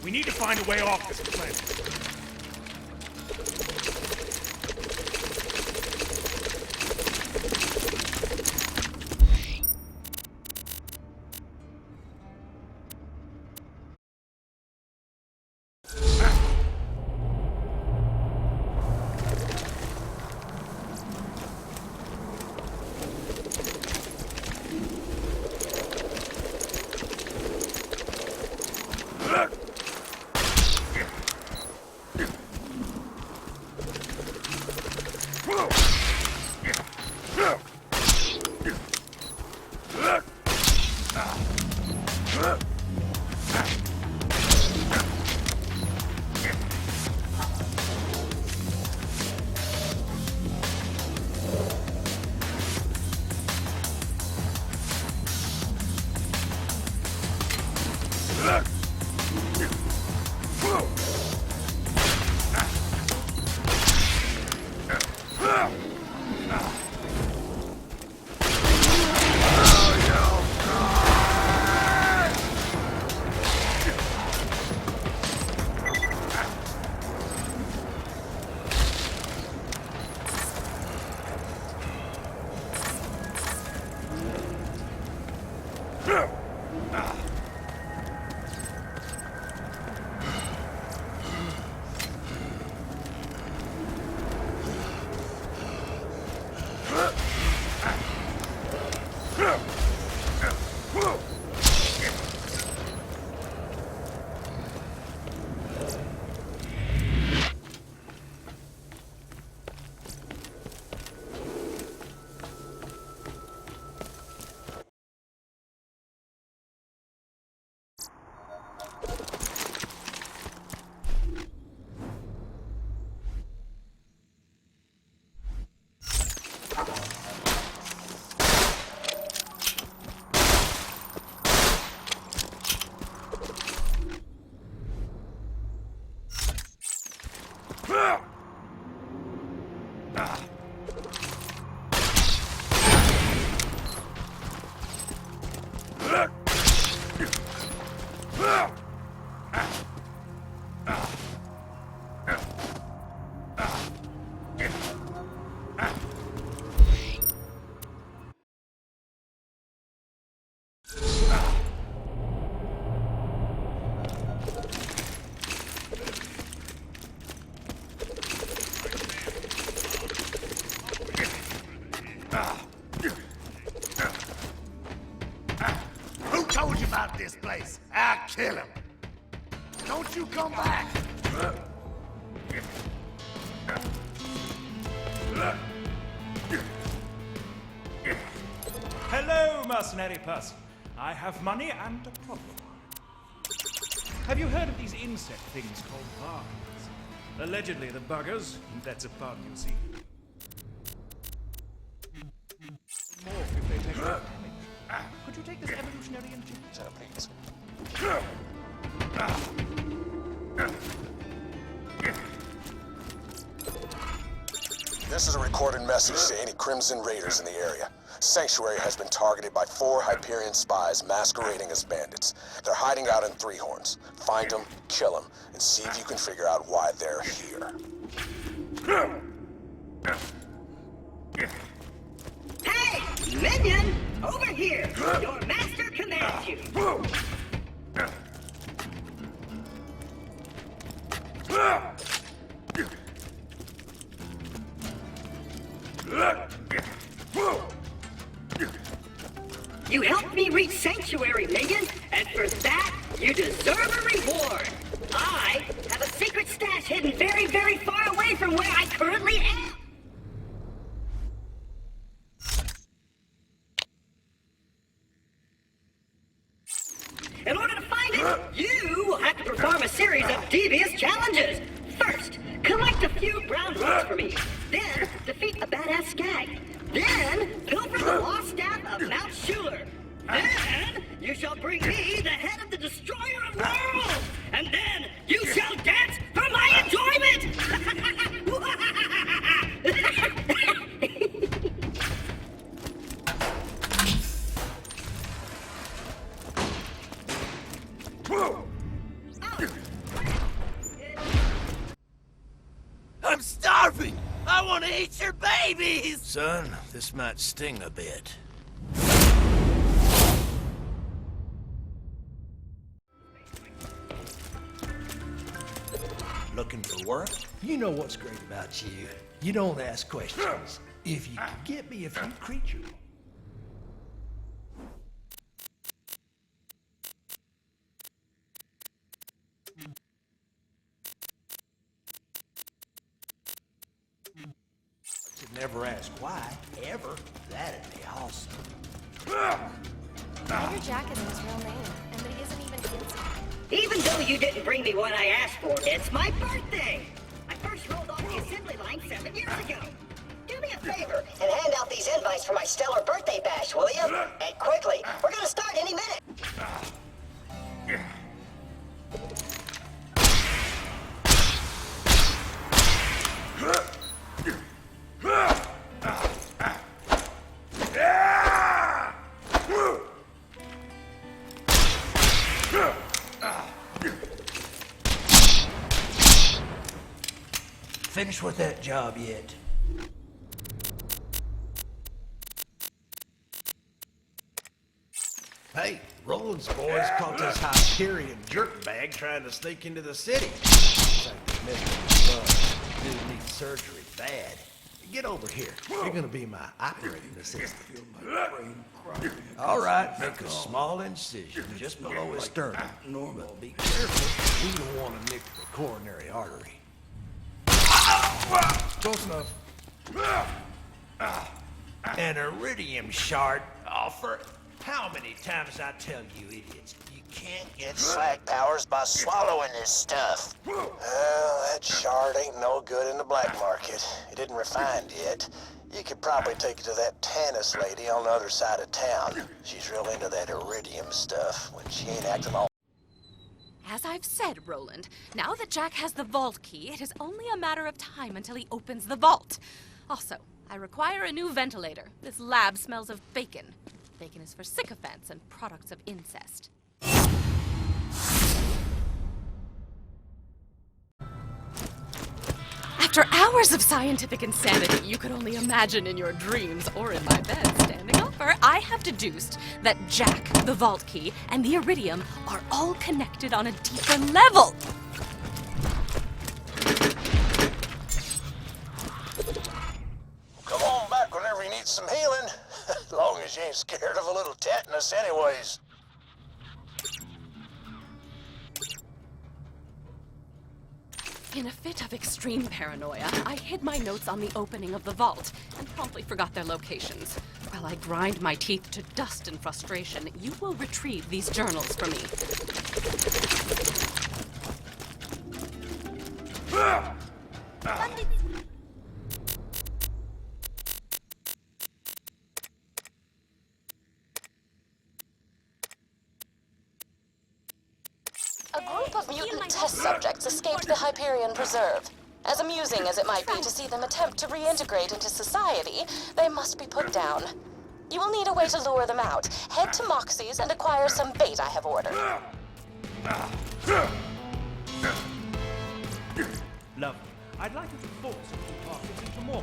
We need to find a way off this planet. Who told you about this place? I'll kill him. Don't you come back. Hello, mercenary person. I have money and a problem. Have you heard of these insect things called vargs? Allegedly, the buggers, that's a pun, you see, morph if they take enough damage. Could you take this evolutionary injection, please? This is a recorded message to any Crimson Raiders in the area. Sanctuary has been targeted by 4 Hyperion spies masquerading as bandits. They're hiding out in Three Horns. Find them, kill them, and see if you can figure out why they're here. Hey! Minion! Over here! Your master commands you! You helped me reach Sanctuary, Minion, and for that, you deserve a reward! I have a secret stash hidden very, very far away from where I currently am! In order to find it, you will have to perform a series of devious challenges. First, collect a few brown rocks for me. Then, defeat a badass skag. Then, pilfer the lost staff of Mount Schuler. Then, you shall bring me the head of the Destroyer of Worlds. And then, you shall dance for my enjoyment! babies! Son, this might sting a bit. Looking for work? You know what's great about you. You don't ask questions. If you could get me a few creatures. To never ask why, ever. That'd be awesome. Maybe Jack isn't his real name, and that he isn't even handsome. Even though you didn't bring me what I asked for, it's my birthday! I first rolled off the assembly line 7 years ago. Do me a favor and hand out these invites for my stellar birthday bash, will you? And quickly, we're gonna start any minute. Finished with that job yet? Hey, Roland's boys caught this Hyperion jerkbag trying to sneak into the city. Looks like they missed his blood. Dude needs surgery bad. Get over here. You're gonna be my operating assistant. All right, make a small incision just below his sternum. But be careful, we don't want to nick the coronary artery. Close enough. An iridium shard offer. How many times I tell you idiots, you can't get Slag powers by swallowing this stuff. Well, that shard ain't no good in the black market. It isn't refined yet. You could probably take it to that Tannis lady on the other side of town. She's real into that iridium stuff when she ain't acting all... As I've said, Roland, now that Jack has the vault key, it is only a matter of time until he opens the vault. Also, I require a new ventilator. This lab smells of bacon. Bacon is for sycophants and products of incest. After hours of scientific insanity you could only imagine in your dreams or in my bed standing over, I have deduced that Jack, the vault key, and the iridium are all connected on a deeper level. Come on back whenever you need some healing. As long as you ain't scared of a little tetanus anyways. In a fit of extreme paranoia, I hid my notes on the opening of the vault and promptly forgot their locations. While I grind my teeth to dust in frustration, you will retrieve these journals for me. A group of mutant test subjects escaped the Hyperion Preserve. As amusing as it might be to see them attempt to reintegrate into society, they must be put down. You will need a way to lure them out. Head to Moxie's and acquire some bait I have ordered. Lovely. I'd like you to force some of the parties into more.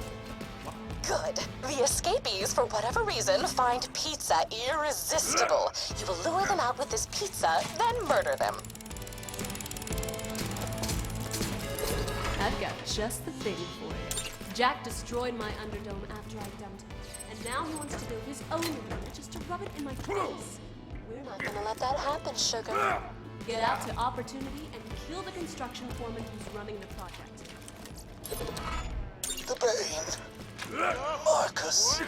Good. The escapees, for whatever reason, find pizza irresistible. You will lure them out with this pizza, then murder them. I've got just the thing for you. Jack destroyed my Underdome after I dumped him, and now he wants to build his own arena just to rub it in my face. We're not gonna let that happen, sugar. Get out to Opportunity and kill the construction foreman who's running the project. The Bane. Marcus.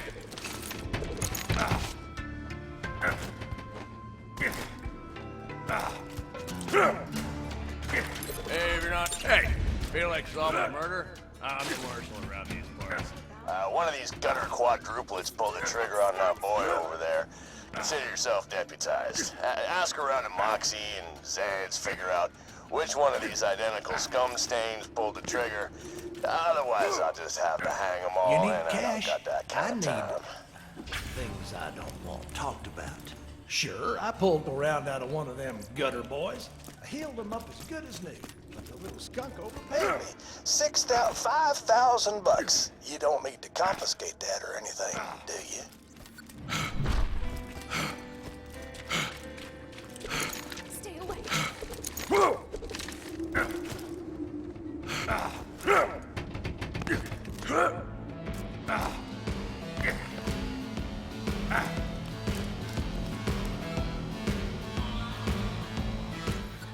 Hey, if you're not... Hey, feel like solving a murder? I'm the marshal around these parts. One of these gutter quadruplets pulled the trigger on our boy over there. Consider yourself deputized. Ask around at Moxie and Zed's, figure out which one of these identical scum stains pulled the trigger. Otherwise, I'll just have to hang them all. You need and cash? I don't got that kind of time. Things I don't want talked about. Sure, I pulled around out of one of them gutter boys. I healed him up as good as new. But the little skunk overpaid me. $5,000. You don't need to confiscate that or anything, do you? Stay away.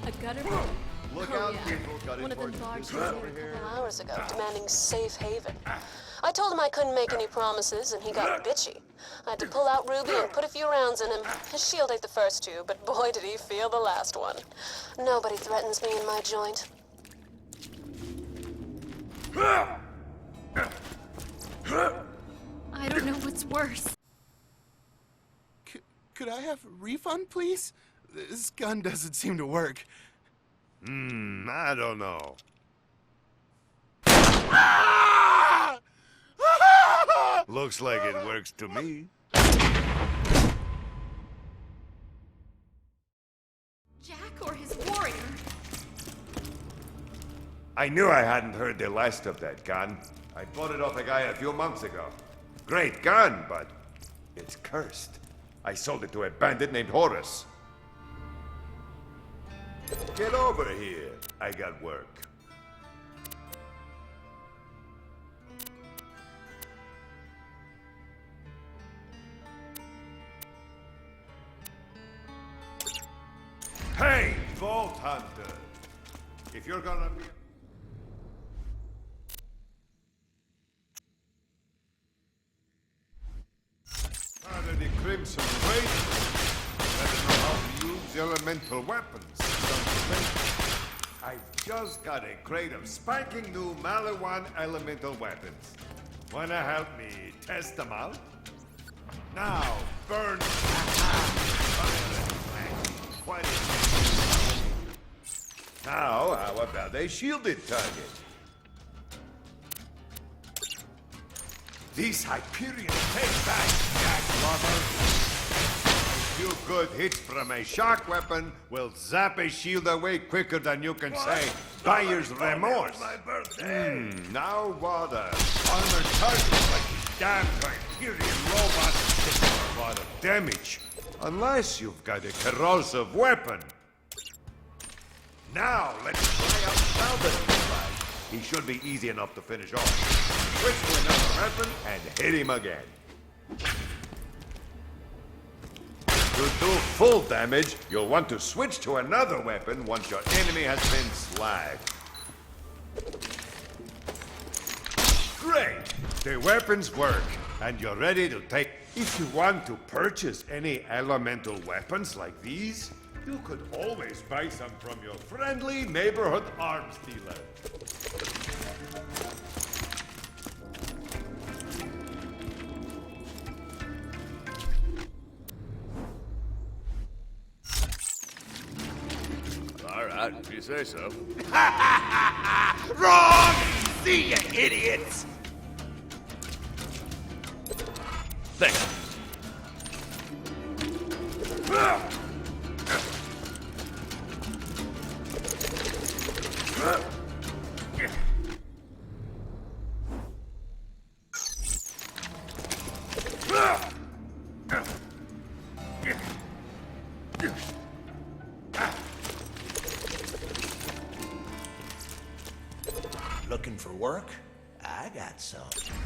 A gutter boy. Look Oh, out, yeah. people. Got One of them important barged business in over here a here. couple Hours ago, demanding safe haven. I told him I couldn't make any promises, and he got bitchy. I had to pull out Ruby and put a few rounds in him. His shield ate the first two, but boy did he feel the last one. Nobody threatens me in my joint. I don't know what's worse. Could I have a refund, please? This gun doesn't seem to work. I don't know. Looks like it works to me. Jack or his warrior? I knew I hadn't heard the last of that gun. I bought it off a guy a few months ago. Great gun, but it's cursed. I sold it to a bandit named Horace. Get over here. I got work. Hey, Vault Hunter! If you're gonna be... Part of the Crimson Raiders. Better know how to use elemental weapons, don't you think? I've just got a crate of spanking new Malawan elemental weapons. Wanna help me test them out? Now, burn... Quite now, how about a shielded target? These Hyperion take back, Jack Lover. A few good hits from a shock weapon will zap a shield away quicker than you can say buyer's remorse. Now what a armored target like these damn Hyperion robots can do a lot of damage. Unless you've got a corrosive weapon. Now, let's try out Salvador. He should be easy enough to finish off. Switch to another weapon and hit him again. To do full damage, you'll want to switch to another weapon once your enemy has been slagged. Great! The weapons work, and you're ready to take... If you want to purchase any elemental weapons like these, you could always buy some from your friendly neighborhood arms dealer. All right, if you say so. Wrong! See you, idiots! Thanks. Looking for work? I got some.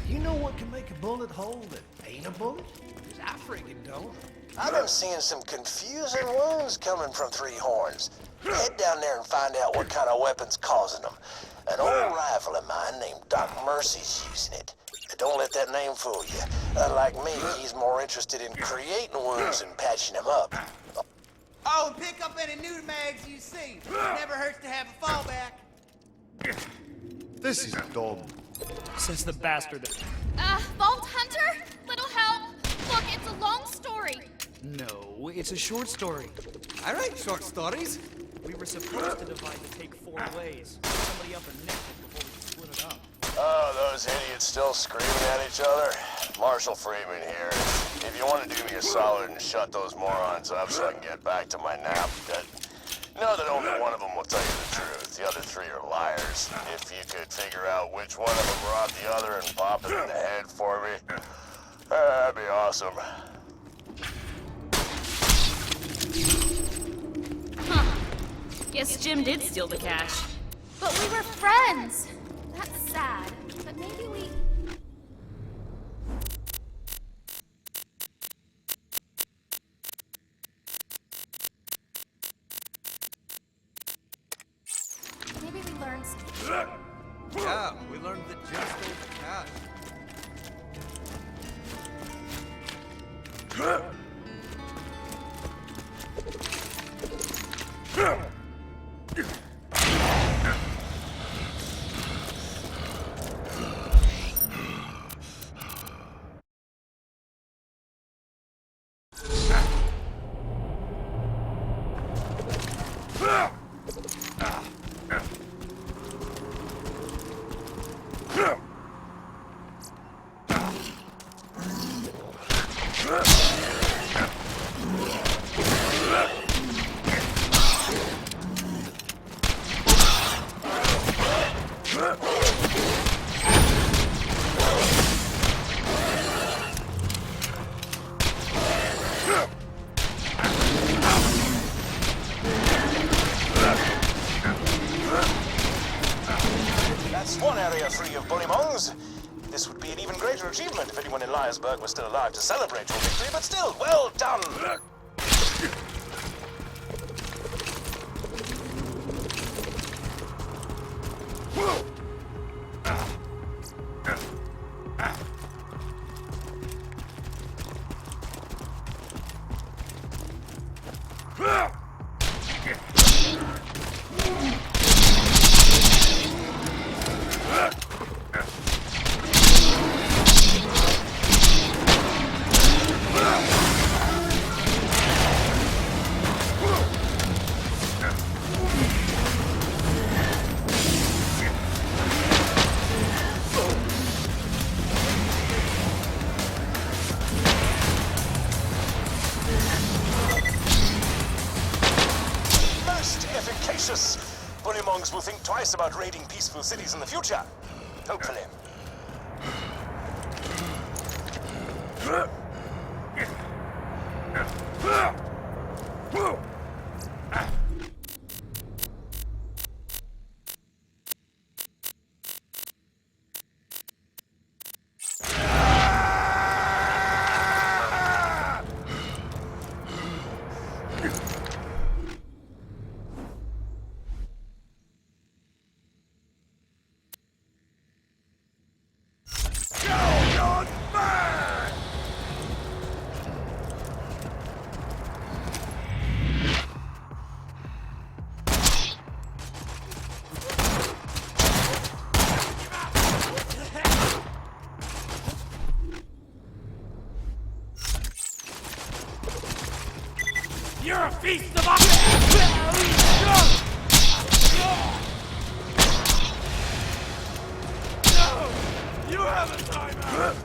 You know what can make a bullet hole that ain't a bullet? 'Cause I friggin' don't. I've been seeing some confusing wounds coming from Three Horns. Head down there and find out what kind of weapon's causing them. An old rifle of mine named Doc Mercy's using it. Don't let that name fool you. Unlike me, he's more interested in creating wounds than patching them up. Oh, and pick up any new mags you see. Never hurts to have a fallback. This is dumb. Says the bastard. Vault Hunter? Little help. Look, it's a long story. No, it's a short story. I write short stories. We were supposed to divide the take 4 ways. Somebody up and nicked it before we split it up. Oh, those idiots still screaming at each other? Marshal Freeman here. If you want to do me a solid and shut those morons up so I can get back to my nap, know that only one of them will tell you the truth. the other three are liars. If you could figure out which one of them robbed the other and pop it in the head for me, that'd be awesome. Huh. Guess Jim did steal the cash. But we were friends. That's sad. But maybe we... Maybe we learned something. Yeah, we learned that Jim stole the cash. That's one area free of bullymongs. This would be an even greater achievement if anyone in Liarsburg was still alive to celebrate your victory, but still, well done! Efficacious! Bullymongs will think twice about raiding peaceful cities in the future. Hopefully. You're a feast of No! You have a timeout!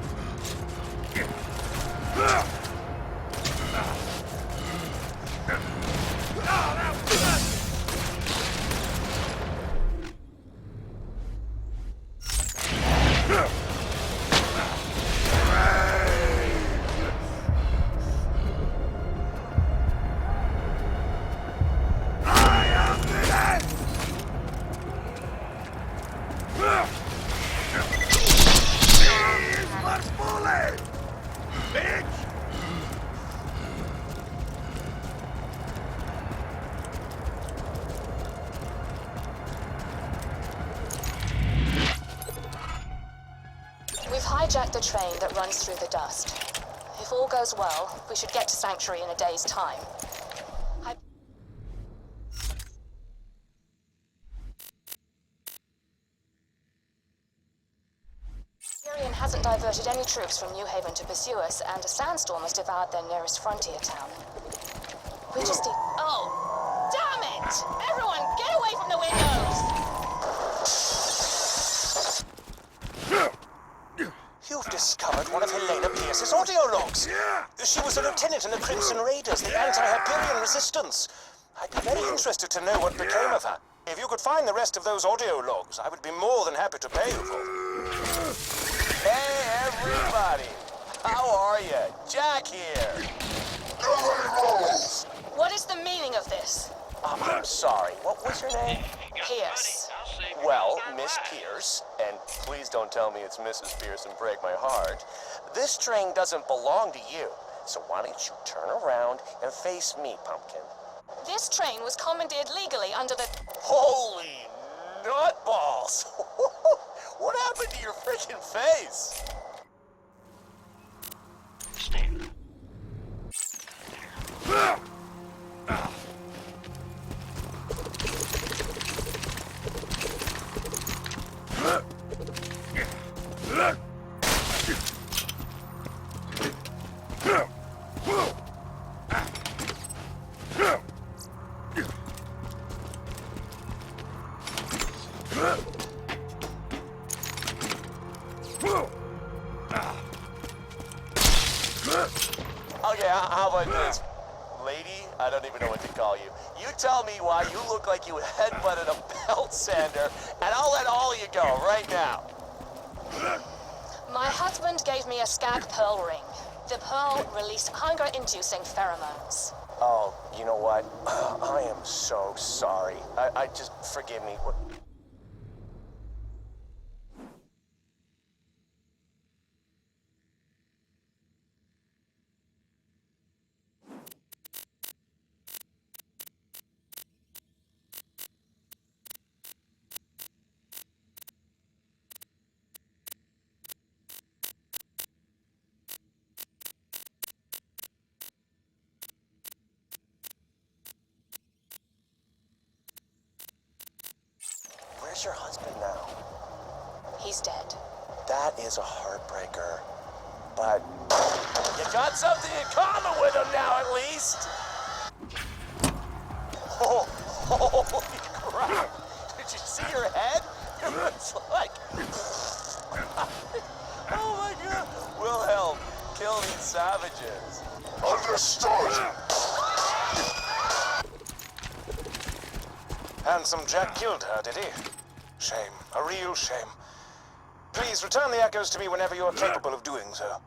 We've hijacked the train that runs through the dust. If all goes well, we should get to Sanctuary in a day's time. Hyperion hasn't diverted any troops from New Haven to pursue us, and a sandstorm has devoured their nearest frontier town. We just need... Oh! Damn it! Everyone, get away from the windows! You've discovered one of Helena Pierce's audio logs. She was a lieutenant in the Crimson Raiders, the anti-Hyperion resistance. I'd be very interested to know what became of her. If you could find the rest of those audio logs, I would be more than happy to pay you for them. Hey, everybody! How are you? Jack here! What is the meaning of this? I'm sorry, what was your name? Pierce. Well, Miss Pierce, and please don't tell me it's Mrs. Pierce and break my heart, this train doesn't belong to you, so why don't you turn around and face me, Pumpkin? This train was commandeered legally under the... Holy nutballs! What happened to your freaking face? Okay, how about this? Lady, I don't even know what to call you. You tell me why you look like you headbutted a belt sander, and I'll let all you go right now. My husband gave me a skag pearl ring. The pearl released hunger-inducing pheromones. Oh, you know what? I am so sorry. I just, forgive me. Where's your husband now? He's dead. That is a heartbreaker. But you got something in common with him now, at least. Oh, holy crap! Did you see your head? It was like... Oh my God! Wilhelm, kill these savages. Understood. Handsome Jack killed her, did he? Shame. A real shame. Please return the echoes to me whenever you are capable of doing so.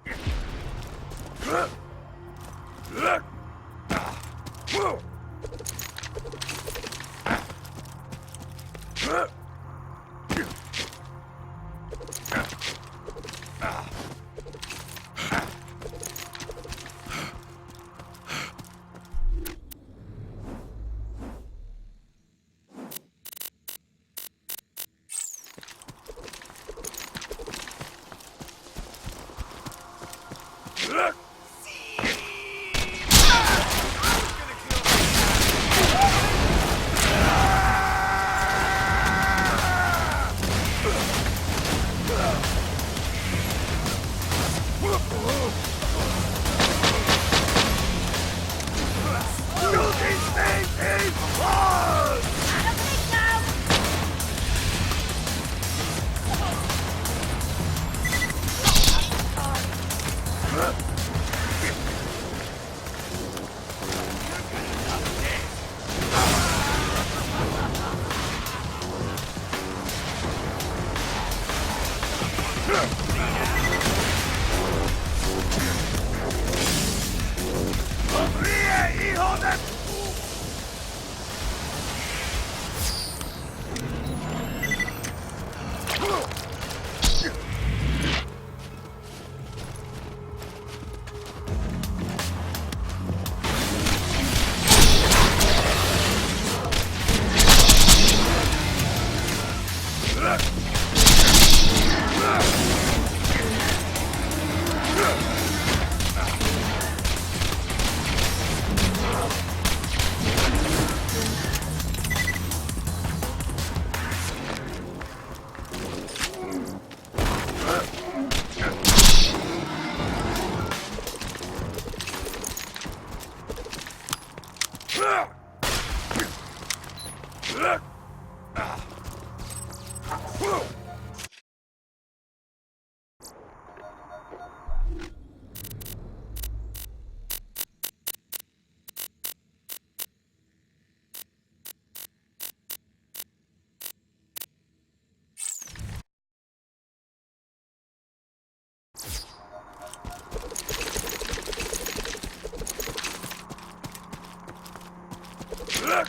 You're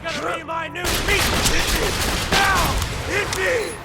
gonna be my new meat! Hit me! Now! Hit me!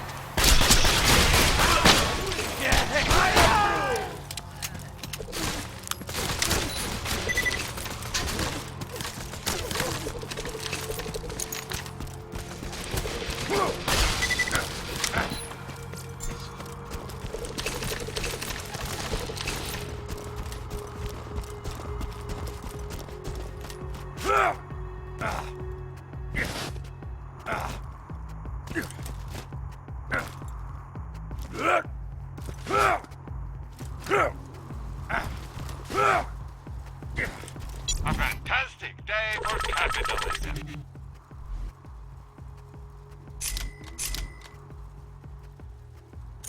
A fantastic day for capitalism.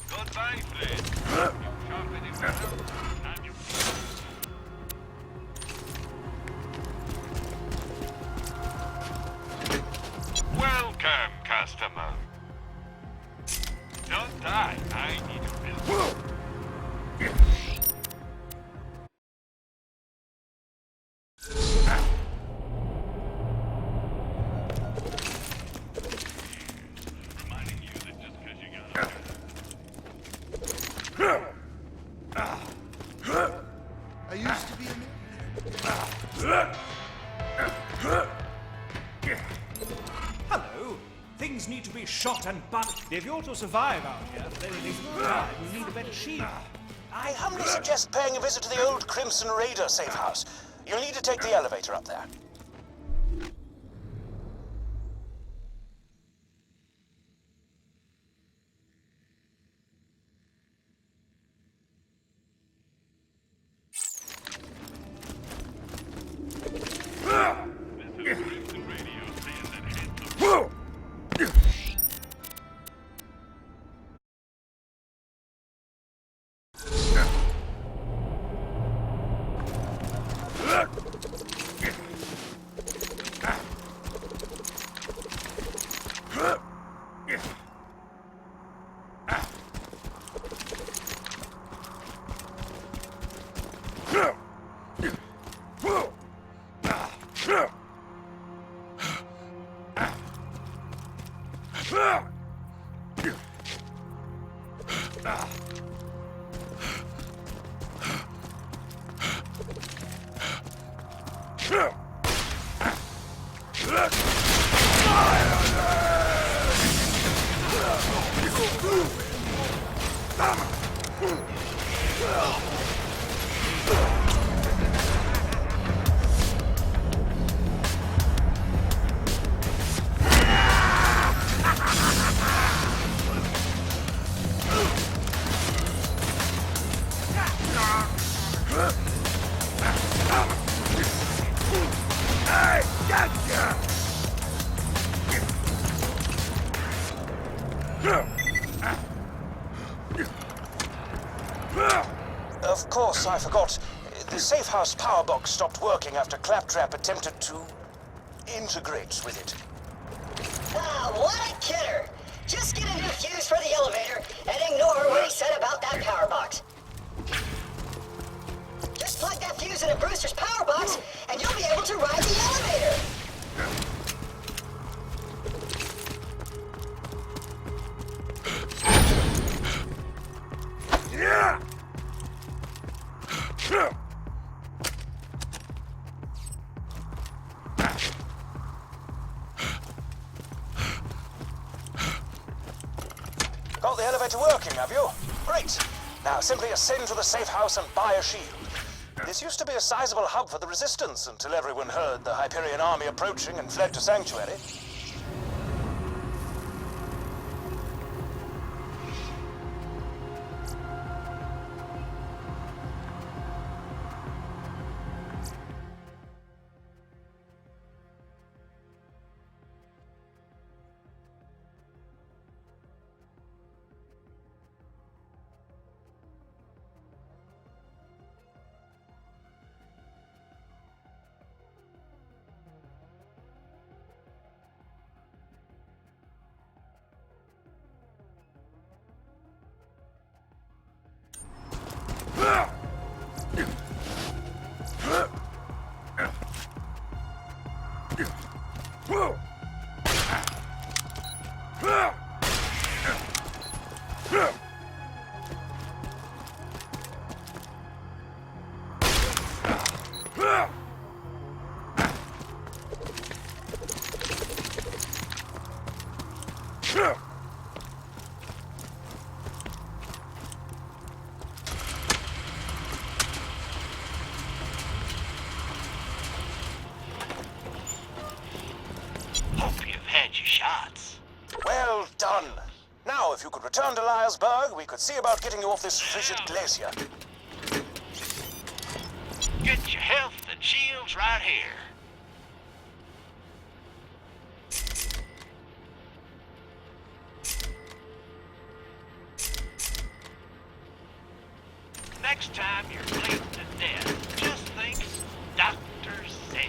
Goodbye, friend. You sharpening well, and you... Welcome, customer. Don't die. I need a bill. I used to be Hello. Things need to be shot and bucked. If you're to survive out here for any length of time, you need a better shield. I humbly suggest paying a visit to the old Crimson Raider safe house. You'll need to take the elevator up there. Of course, I forgot. The safe house power box stopped working after Claptrap attempted to integrate with it. Ah, what a kidder! Just get a new fuse for the elevator and ignore what he said about that power box. Just plug that fuse into Brewster's power box and you'll be able to ride the elevator! Yeah! Got the elevator working, have you? Great. Now simply ascend to the safe house and buy a shield. This used to be a sizable hub for the Resistance until everyone heard the Hyperion army approaching and fled to Sanctuary. Hope you've had your shots. Well done. Now, if you could return to Liarsburg, we could see about getting you off this frigid glacier. Get your health and shields right here. Next time you're bleeding to death, just think, doctor said.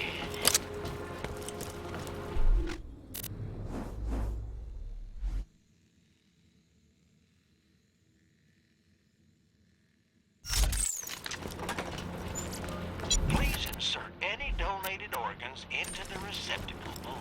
Please insert any donated organs into the receptacle below.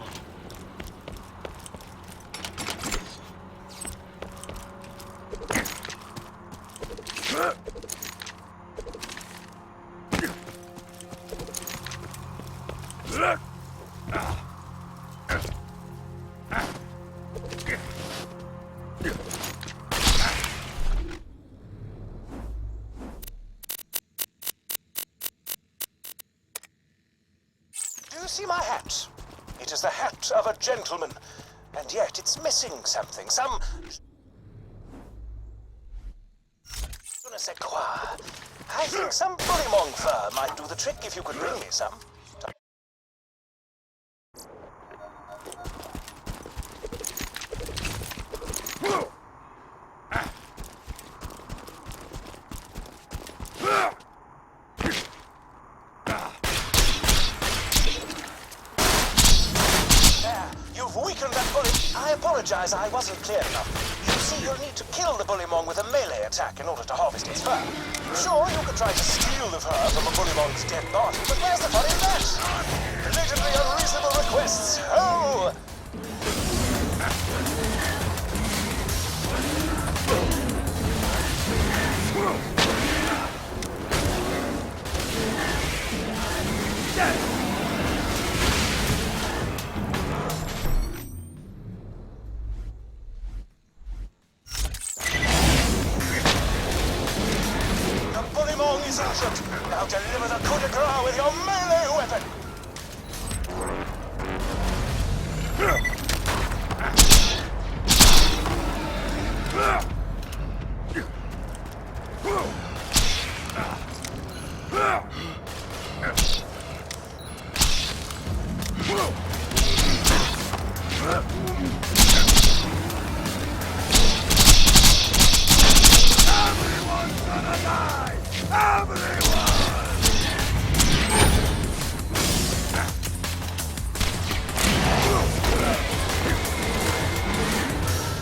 Do you see my hat? It is the hat of a gentleman, and yet it's missing something. Some... Je ne sais quoi. I think some bullymong fur might do the trick if you could bring me some. You've weakened that bully. I apologize, I wasn't clear enough. You see, you'll need to kill the bullymong with a melee attack in order to harvest its fur. Sure, you could try to steal the fur from a bullymong's dead body, but where's the fun in that? Blatantly unreasonable requests. Oh! Is injured. Now deliver the coup de grace with your melee weapon! Everyone's gonna die! Everyone!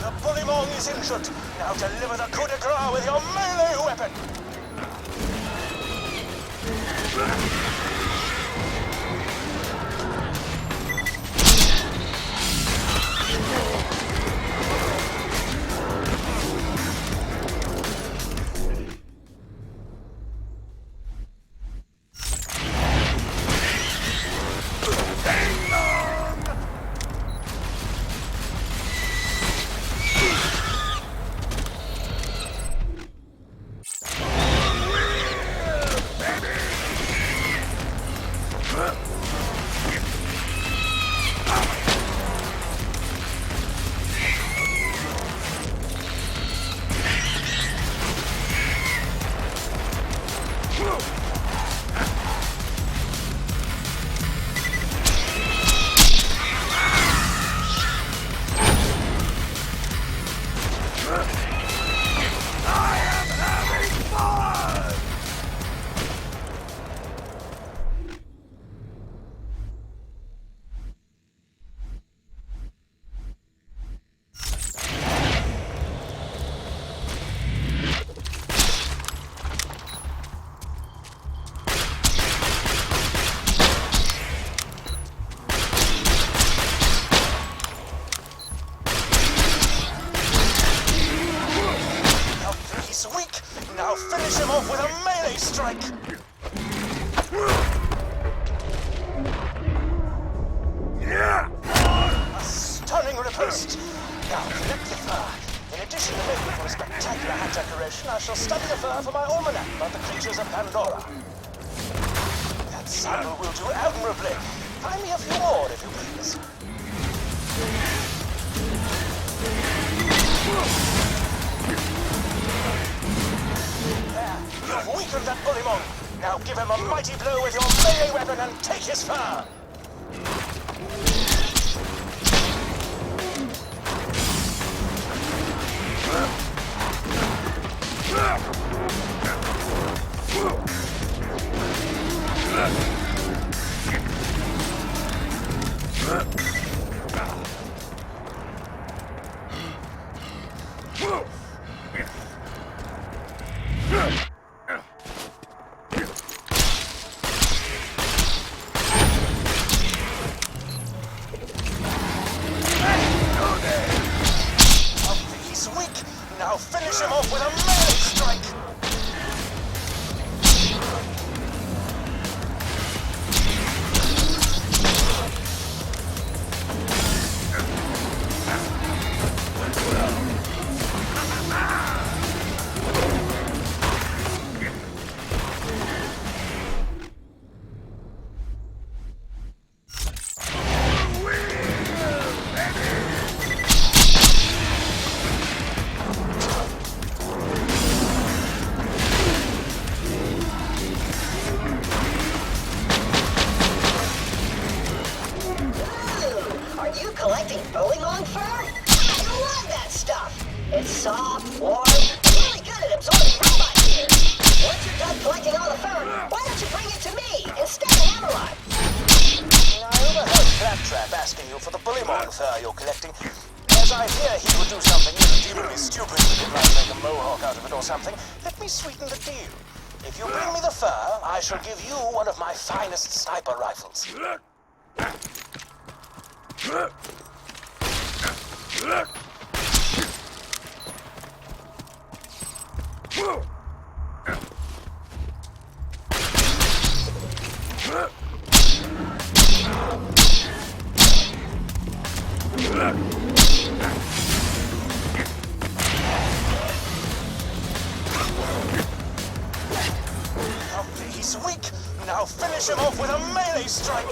The bullymong is injured. Now deliver the coup de grace with your melee weapon! He's weak. Now finish him off with a melee strike. A stunning riposte. Now flip the fur. In addition to making for a spectacular hat decoration, I shall study the fur for my almanac about the creatures of Pandora. That sample will do admirably. Find me a few more, if you please. There, you've weakened that bullymong. Now give him a mighty blow with your melee weapon and take his fur. He's weak. Now finish him off with a melee strike. Are you collecting bullymong fur? I love that stuff. It's soft, warm, and really good at absorbing robot gear. Once you're done collecting all the fur, why don't you bring it to me instead of Hammerlock? I overheard Claptrap asking you for the bullymong fur you're collecting. As I fear he would do something irredeemably stupid with it, like make a mohawk out of it or something, let me sweeten the deal. If you bring me the fur, I shall give you one of my finest sniper rifles. He's weak. Now finish him off with a melee strike.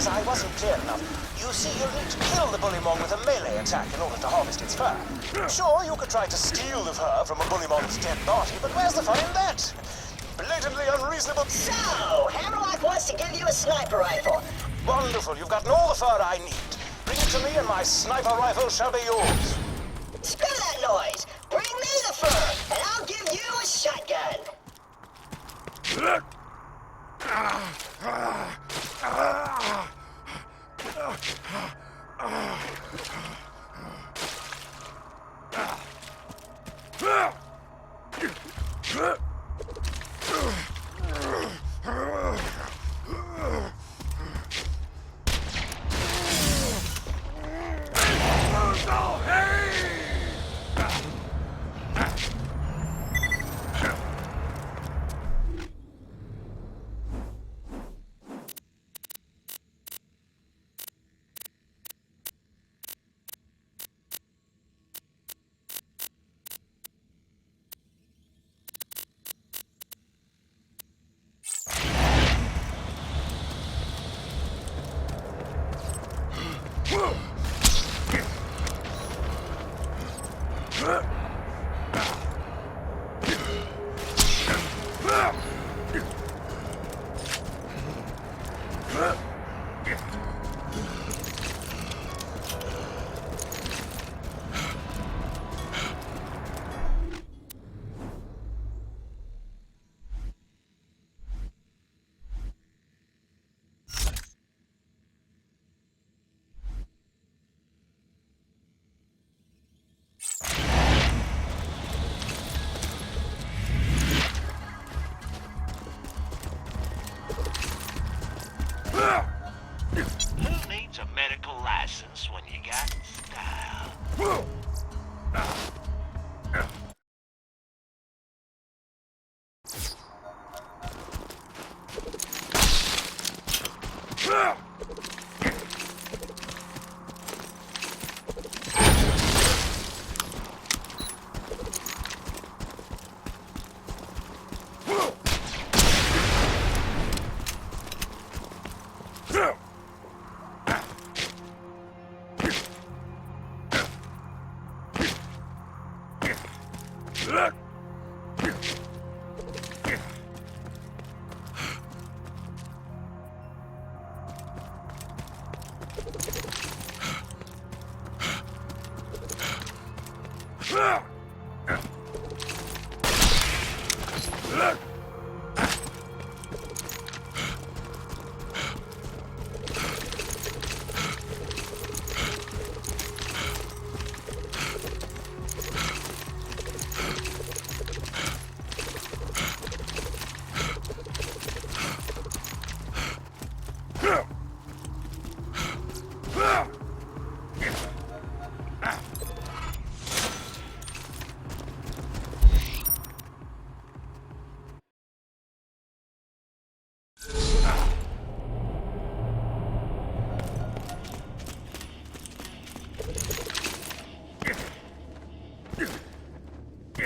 I wasn't clear enough. You see, you'll need to kill the bullymong with a melee attack in order to harvest its fur. Sure, you could try to steal the fur from a bullymong's dead body, but where's the fun in that? Blatantly unreasonable. So, Hammerlock wants to give you a sniper rifle. Wonderful, you've gotten all the fur I need. Bring it to me and my sniper rifle shall be yours. Screw that noise. Bring me the fur, and I'll give you a shotgun.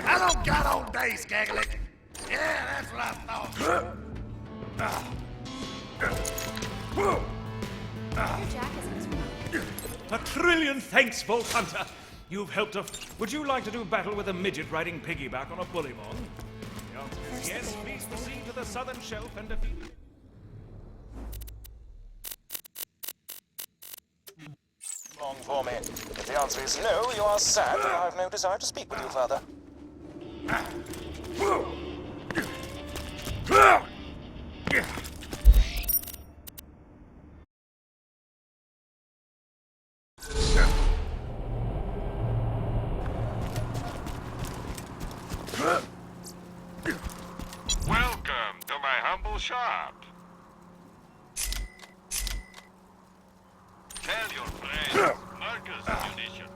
I don't got all day, Skaglit. Yeah, that's what I thought. A trillion thanks, Vault Hunter. You've helped us. Would you like to do battle with a midget riding piggyback on a bullymong? The answer is yes. Please proceed to the southern shelf and defeat. Wrong for me. If the answer is no, you are sad. I have no desire to speak with you further. Welcome to my humble shop. Tell your friends, Marcus munitions.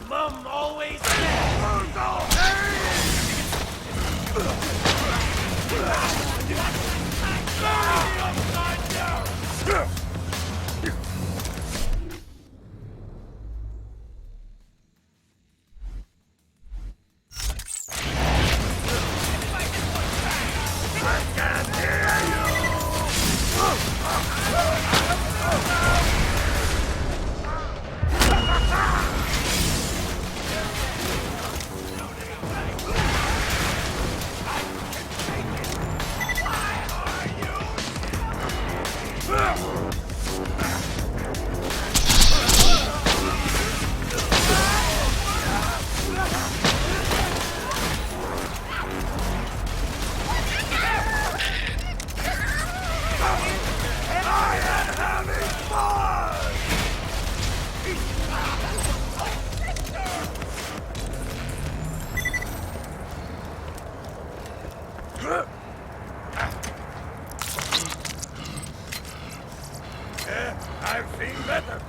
Mum always I've seen better.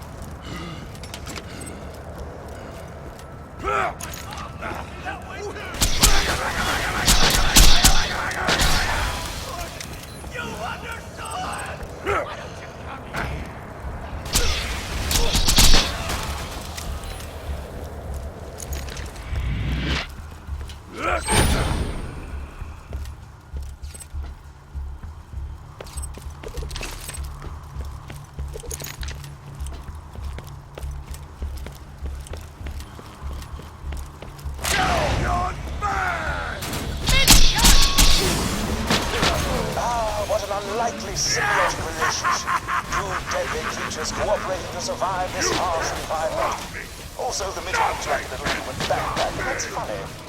You understood! Unlikely symbiotic relationship. Two deadly creatures cooperating to survive this harsh environment. Also, the midwife dragged a little human backpack, and that's funny.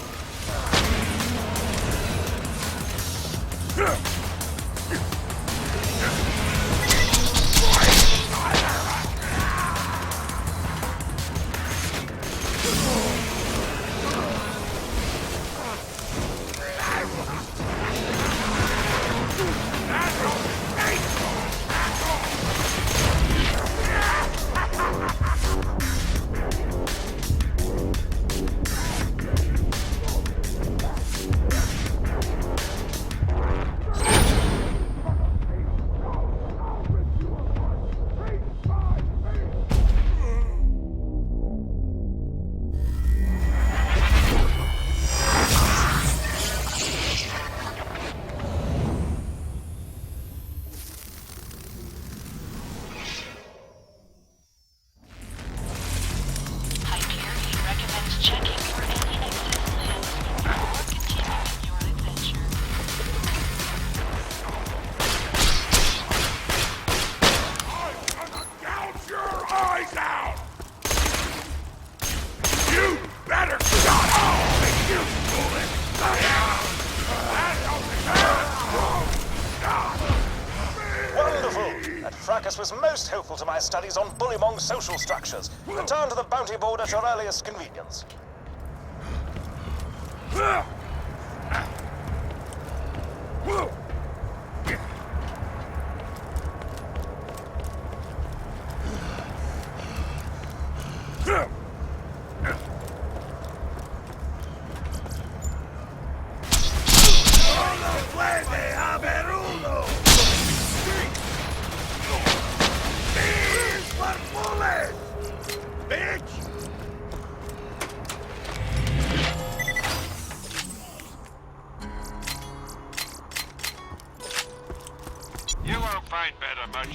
Fracas was most helpful to my studies on Bullymong's social structures. Return to the bounty board at your earliest convenience.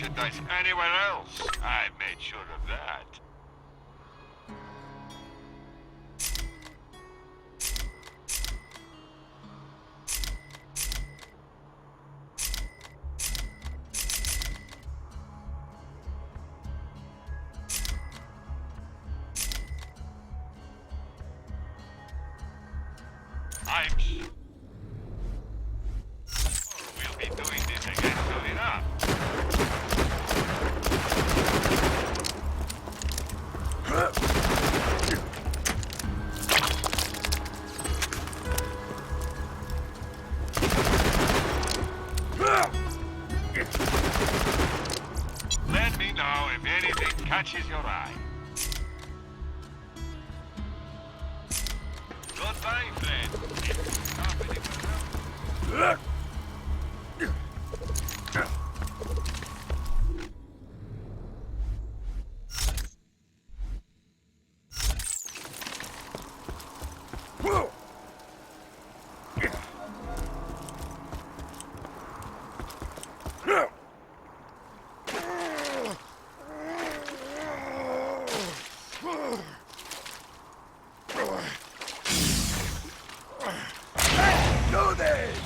merchandise anywhere else. I made sure of that. We'll be doing this again soon enough. Let me know if anything catches your eye. Goodbye, friend. Do this!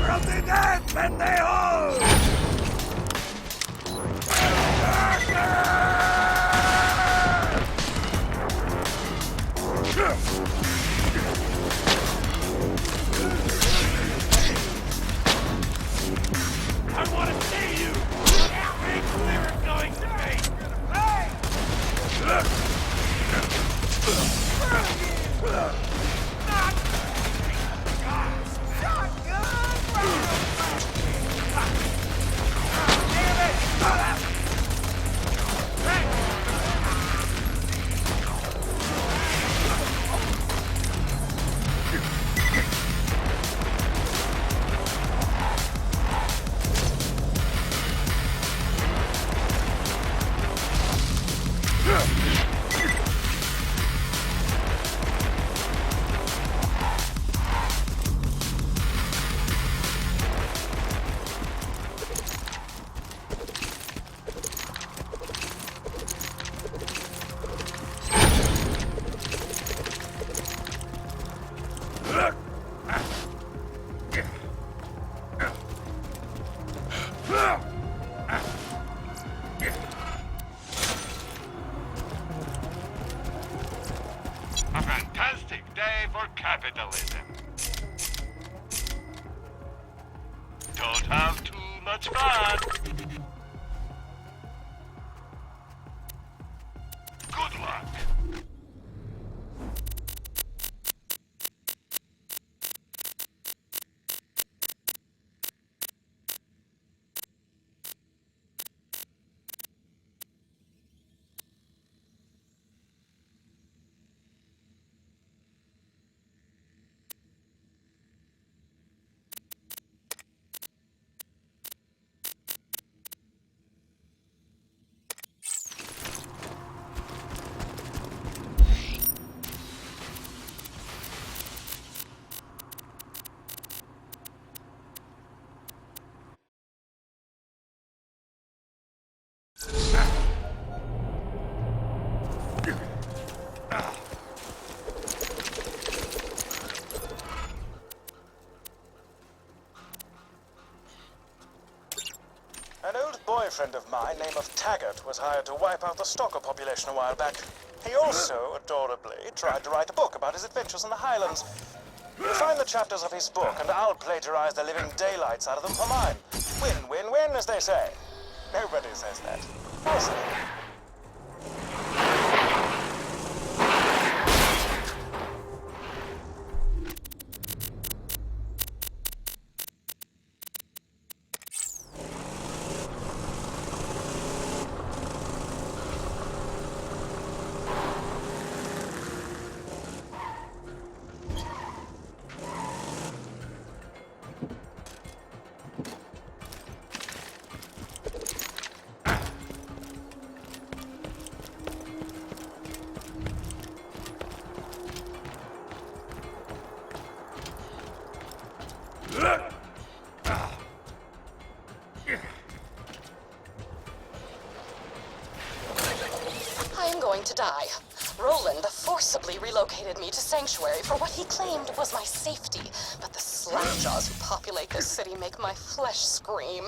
of the dead, pendejo! I want to see you! Can't make clear it's going to be! A fantastic day for capitalism. Don't have too much fun. Good luck. An old boyfriend of mine, named Taggart, was hired to wipe out the stalker population a while back. He also, adorably, tried to write a book about his adventures in the Highlands. You'll find the chapters of his book, and I'll plagiarize the living daylights out of them for mine. Win, win, win, as they say. Nobody says that. I say. I am going to die. Roland forcibly relocated me to Sanctuary for what he claimed was my safety, but the slackjaws who populate this city make my flesh scream.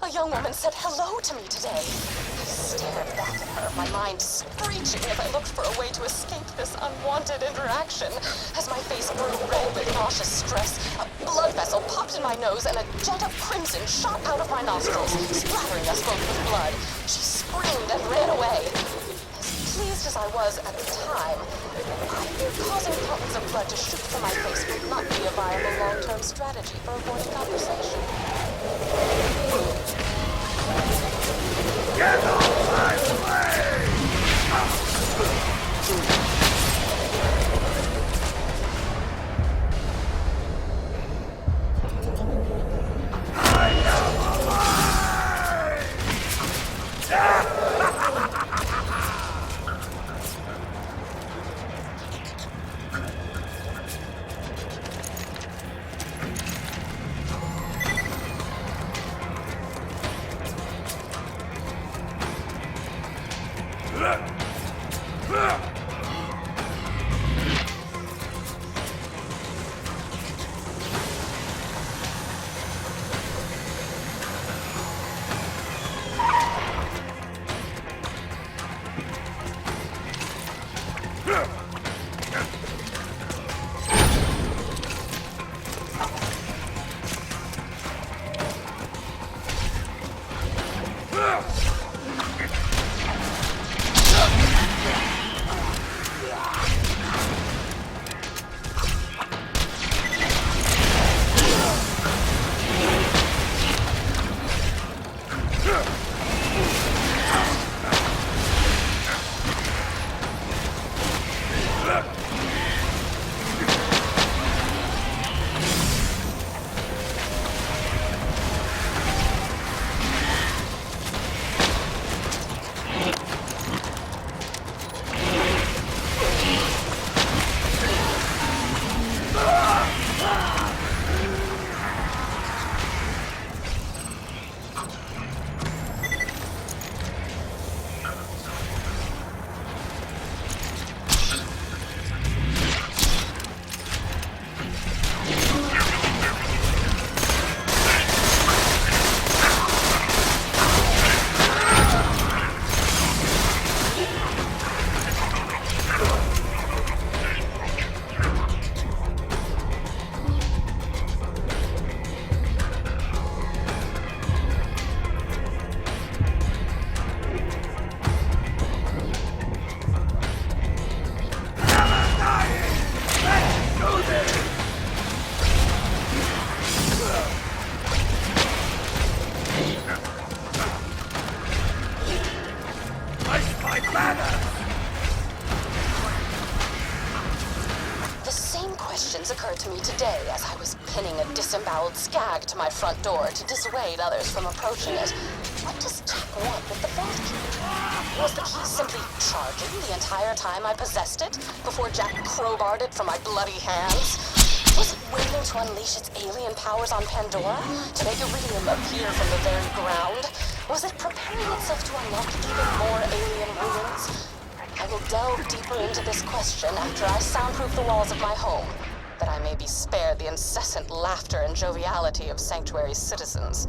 A young woman said hello to me today. I stared back at her, my mind screeching as I looked for a way to escape this unwanted interaction. As my face grew red with nauseous stress, a blood vessel popped in my nose and a jet of crimson shot out of my nostrils, splattering us both with blood. She screamed and ran away. Pleased as I was at the time, I knew causing fountains of blood to shoot from my face would not be a viable long-term strategy for avoiding conversation. Get off my way! I am alive! nailed Skag to my front door to dissuade others from approaching it. What does Jack want with the vault key? Was the key simply charging the entire time I possessed it before Jack crowbarred it from my bloody hands? Was it waiting to unleash its alien powers on Pandora to make Iridium appear from the very ground? Was it preparing itself to unlock even more alien ruins? I will delve deeper into this question after I soundproof the walls of my home, that I may be spared the incessant laughter and joviality of Sanctuary's citizens.